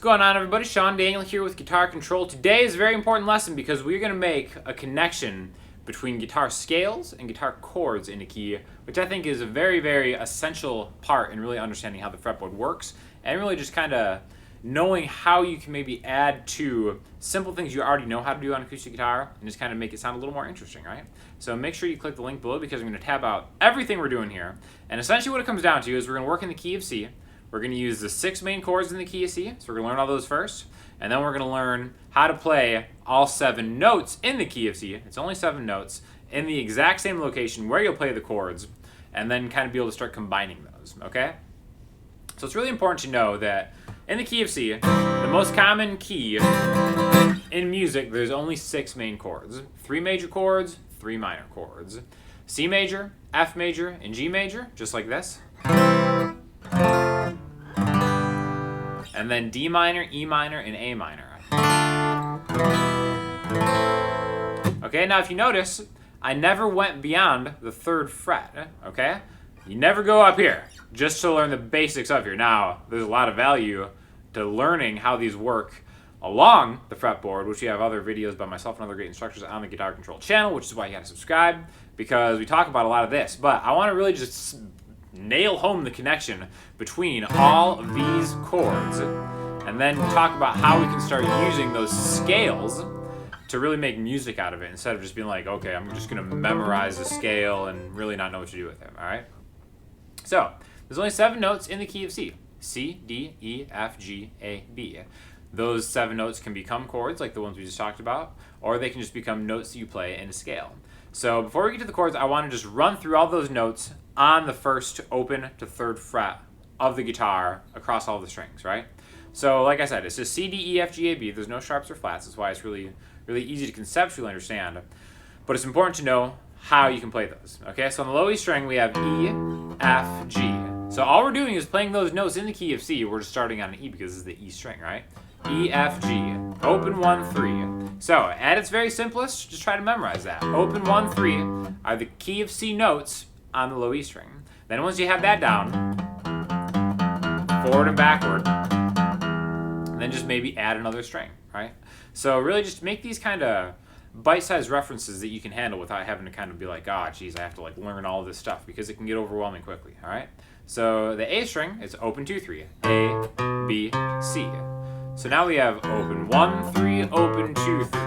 going on, everybody? Sean Daniel here with Guitar Control. Today is a very important lesson because we're going to make a connection between guitar scales and guitar chords in a key, which I think is a very, very essential part in really understanding how the fretboard works and really just kind of knowing how you can maybe add to simple things you already know how to do on acoustic guitar and just kind of make it sound a little more interesting, right? So make sure you click the link below because I'm going to tab out everything we're doing here. And essentially what it comes down to is we're going to work in the key of C. We're going to use the 6 main chords in the key of C, so we're going to learn all those first. And then we're going to learn how to play all 7 notes in the key of C. It's only 7 notes in the exact same location where you'll play the chords, and then kind of be able to start combining those, okay? So it's really important to know that in the key of C, the most common key in music, there's only 6 main chords. 3 major chords, 3 minor chords. C major, F major, and G major, just like this. And then D minor, E minor, and A minor. Okay, now if you notice, I never went beyond the 3rd fret, okay? You never go up here just to learn the basics of here. Now, there's a lot of value to learning how these work along the fretboard, which we have other videos by myself and other great instructors on the Guitar Control channel, which is why you gotta subscribe, because we talk about a lot of this. But I wanna really just nail home the connection between all of these chords and then talk about how we can start using those scales to really make music out of it instead of just being like, okay, I'm just gonna memorize the scale and really not know what to do with it, all right? So, there's only 7 notes in the key of C. C, D, E, F, G, A, B. Those 7 notes can become chords like the ones we just talked about, or they can just become notes that you play in a scale. So before we get to the chords, I want to just run through all those notes on the 1st open to 3rd fret of the guitar across all the strings, right? So like I said, it's just C, D, E, F, G, A, B. There's no sharps or flats. That's why it's really, really easy to conceptually understand. But it's important to know how you can play those. Okay, so on the low E string, we have E, F, G. So all we're doing is playing those notes in the key of C. We're just starting on an E because this is the E string, right? E, F, G. Open 1, 3. So at its very simplest, just try to memorize that. Open 1, 3 are the key of C notes on the low E string. Then once you have that down, forward and backward, and then just maybe add another string, right? So really just make these kind of bite-sized references that you can handle without having to kind of be like, oh, geez, I have to like learn all of this stuff because it can get overwhelming quickly, all right? So the A string is open 2, 3, A, B, C. So now we have open 1, 3, open 2, 3.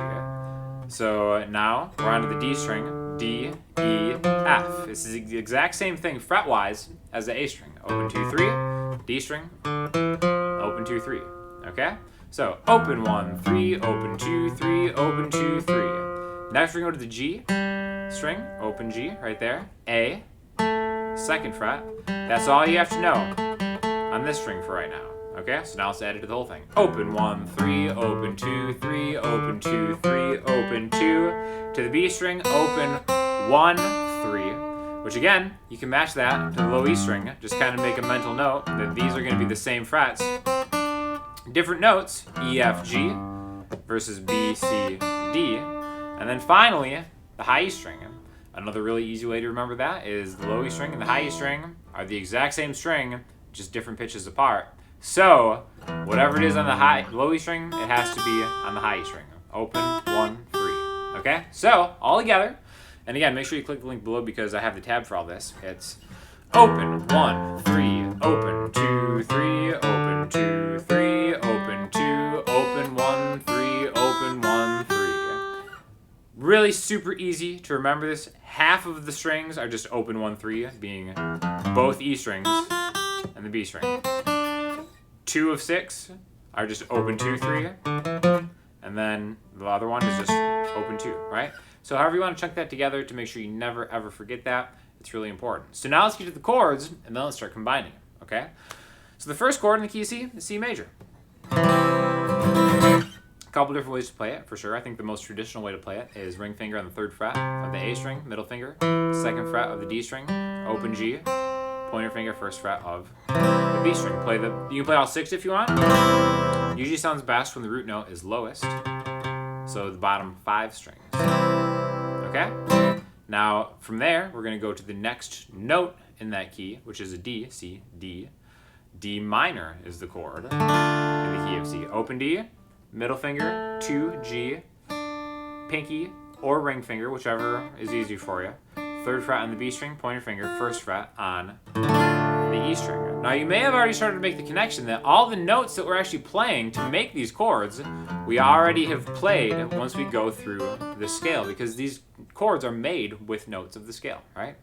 So now we're on to the D string, D, E, F. This is the exact same thing fret-wise as the A string. Open 2, 3, D string, open 2, 3, okay? So open 1, 3, open 2, 3, open 2, 3. Next we're going to go to the G string, open G right there, A, 2nd fret. That's all you have to know on this string for right now. Okay, so now let's add it to the whole thing. Open 1, 3, open 2, 3, open 2, 3, open 2. To the B string, open 1, 3. Which again, you can match that to the low E string. Just kind of make a mental note that these are going to be the same frets. Different notes, E, F, G versus B, C, D. And then finally, the high E string. Another really easy way to remember that is the low E string and the high E string are the exact same string, just different pitches apart. So, whatever it is on the low E string, it has to be on the high E string. Open, 1, 3. Okay? So, all together. And again, make sure you click the link below because I have the tab for all this. It's open, 1, 3, open, 2, 3, open, 2, 3, open, 2, open, 1, 3, open, 1, 3. Really super easy to remember this. Half of the strings are just open 1, 3, being both E strings and the B string. 2 of 6 are just open 2, 3, and then the other one is just open 2, right? So however you want to chunk that together to make sure you never ever forget that, it's really important. So now let's get to the chords, and then let's start combining them, okay? So the first chord in the key of C is C major. A couple different ways to play it, for sure. I think the most traditional way to play it is ring finger on the 3rd fret of the A string, middle finger, 2nd fret of the D string, open G, pointer finger, 1st fret of the B string. You can play all 6 if you want. Usually sounds best when the root note is lowest, so the bottom 5 strings. Okay? Now, from there, we're going to go to the next note in that key, which is a D, C, D. D minor is the chord in the key of C. open D, middle finger, 2, G, pinky, or ring finger, whichever is easier for you. 3rd fret on the B string, pointer finger, 1st fret on the E string. Now you may have already started to make the connection that all the notes that we're actually playing to make these chords, we already have played once we go through the scale, because these chords are made with notes of the scale, right?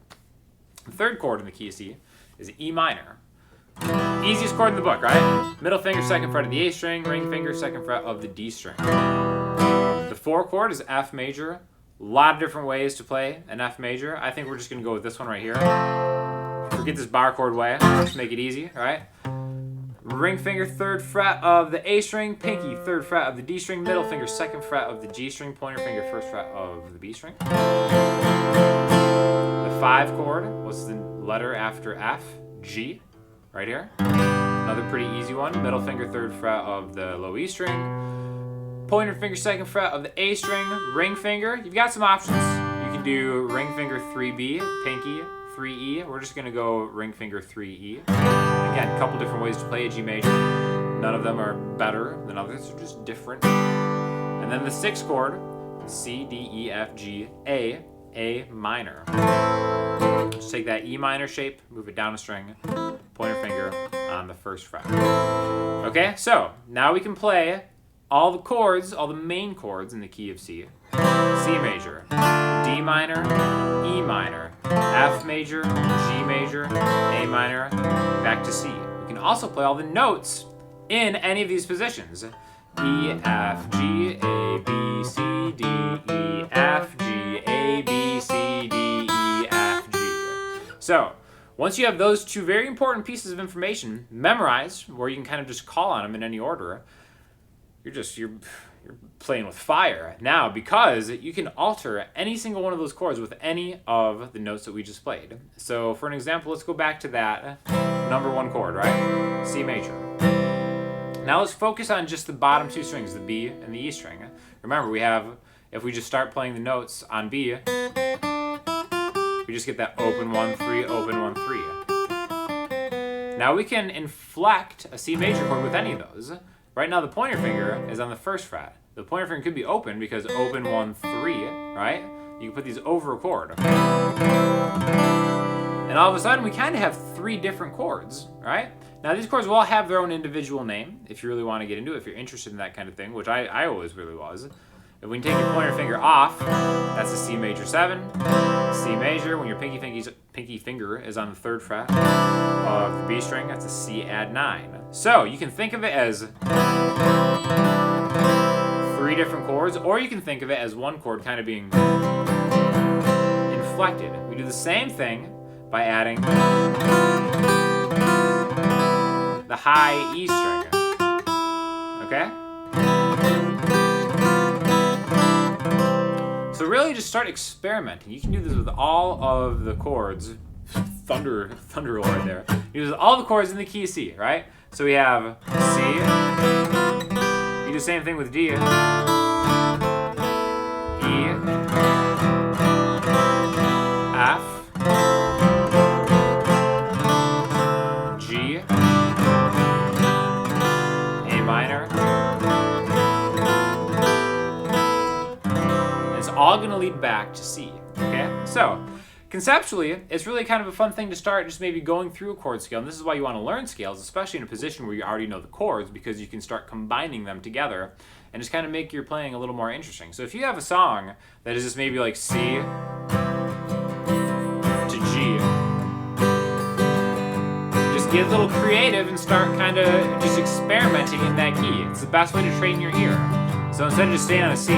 The 3rd chord in the key of C is E minor. Easiest chord in the book, right? Middle finger, 2nd fret of the A string, ring finger, 2nd fret of the D string. The 4 chord is F major. A lot of different ways to play an F major. I think we're just going to go with this one right here. Forget this bar chord way. Just make it easy, right? Ring finger, 3rd fret of the A string, pinky, 3rd fret of the D string, middle finger, 2nd fret of the G string, pointer finger, 1st fret of the B string. The 5 chord was the letter after F, G, right here. Another pretty easy one. Middle finger, 3rd fret of the low E string, pointer finger, 2nd fret of the A string, ring finger. You've got some options. You can do ring finger 3B, pinky 3E. We're just going to go ring finger 3E. Again, a couple different ways to play a G major. None of them are better than others. They're just different. And then the 6th chord, C, D, E, F, G, A minor. Just take that E minor shape, move it down a string, pointer finger on the 1st fret. Okay, so now we can play all the chords, all the main chords in the key of C. C major, D minor, E minor, F major, G major, A minor, back to C. We can also play all the notes in any of these positions. E, F, G, A, B, C, D, E, F, G, A, B, C, D, E, F, G. So, once you have those 2 very important pieces of information memorized, where you can kind of just call on them in any order, you're playing with fire now, because you can alter any single one of those chords with any of the notes that we just played. So for an example, let's go back to that number 1 chord, right? C major. Now let's focus on just the bottom 2 strings, the B and the E string. Remember, if we just start playing the notes on B, we just get that open 1, 3, open 1, 3. Now we can inflect a C major chord with any of those. Right now the pointer finger is on the 1st fret. The pointer finger could be open because open 1, 3, right? You can put these over a chord. And all of a sudden we kind of have 3 different chords, right? Now these chords will all have their own individual name if you really want to get into it, if you're interested in that kind of thing, which I always really was. If we can take your pointer finger off, that's a C major 7, C major. When your pinky finger is on the 3rd fret of the B string, that's a C add 9. So you can think of it as 3 different chords, or you can think of it as 1 chord kind of being inflected. We do the same thing by adding the high E string. Okay? So really just start experimenting. You can do this with all of the chords. Thunder right there. You do all the chords in the key of C, right? So we have C. You do the same thing with D. E. F. G. A minor. It's all going to lead back to C. Okay? So, conceptually, it's really kind of a fun thing to start just maybe going through a chord scale. And this is why you want to learn scales, especially in a position where you already know the chords, because you can start combining them together and just kind of make your playing a little more interesting. So if you have a song that is just maybe like C to G, just get a little creative and start kind of just experimenting in that key. It's the best way to train your ear. So instead of just staying on a C,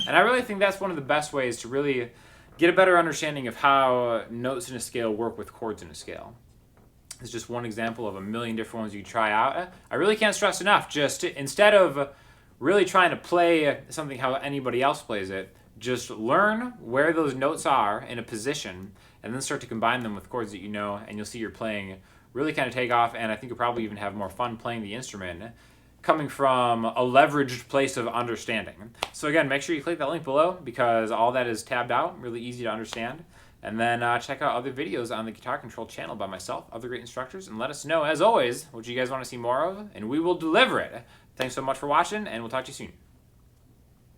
and I really think that's one of the best ways to really get a better understanding of how notes in a scale work with chords in a scale. It's just one example of a million different ones you can try out. I really can't stress enough, just instead of really trying to play something how anybody else plays it, just learn where those notes are in a position and then start to combine them with chords that you know, and you'll see your playing really kind of take off, and I think you'll probably even have more fun playing the instrument coming from a leveraged place of understanding. So again, make sure you click that link below because all that is tabbed out, really easy to understand. And then check out other videos on the Guitar Control channel by myself, other great instructors, and let us know, as always, what you guys want to see more of, and we will deliver it. Thanks so much for watching, and we'll talk to you soon.